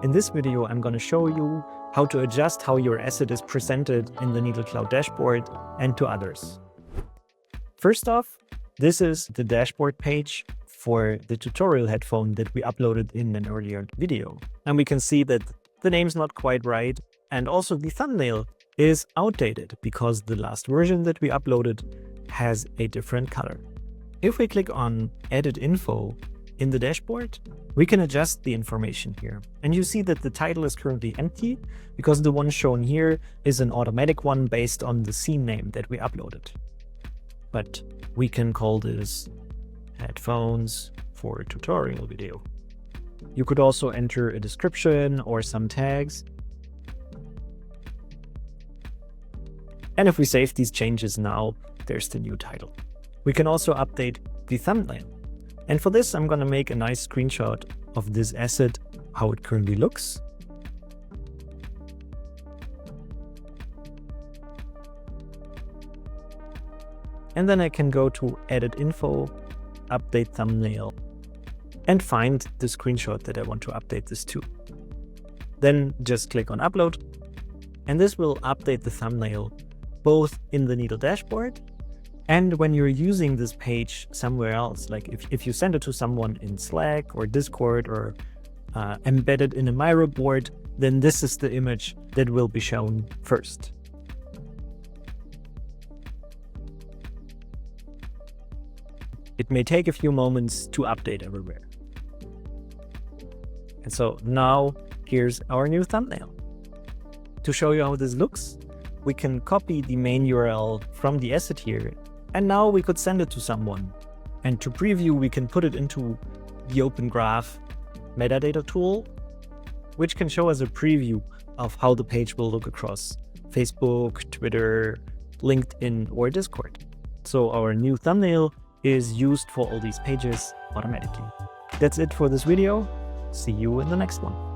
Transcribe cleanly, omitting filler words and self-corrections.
In this video, I'm going to show you how to adjust how your asset is presented in the Needle Cloud dashboard and to others. First off, this is the dashboard page for the tutorial headphone that we uploaded in an earlier video. And we can see that the name's not quite right, and also the thumbnail is outdated because the last version that we uploaded has a different color. If we click on Edit Info in the dashboard, we can adjust the information here. And you see that the title is currently empty because the one shown here is an automatic one based on the scene name that we uploaded. But we can call this headphones for a tutorial video. You could also enter a description or some tags. And if we save these changes now, there's the new title. We can also update the thumbnail. And for this, I'm going to make a nice screenshot of this asset, how it currently looks. And then I can go to Edit Info, Update Thumbnail, and find the screenshot that I want to update this to. Then just click on Upload, and this will update the thumbnail both in the Needle dashboard and when you're using this page somewhere else, like if you send it to someone in Slack or Discord or embedded in a Miro board, then this is the image that will be shown first. It may take a few moments to update everywhere. And so now here's our new thumbnail. To show you how this looks, we can copy the main URL from the asset here, and now we could send it to someone. And to preview, we can put it into the Open Graph metadata tool, which can show us a preview of how the page will look across Facebook, Twitter, LinkedIn, or Discord. So our new thumbnail is used for all these pages automatically. That's it for this video. See you in the next one.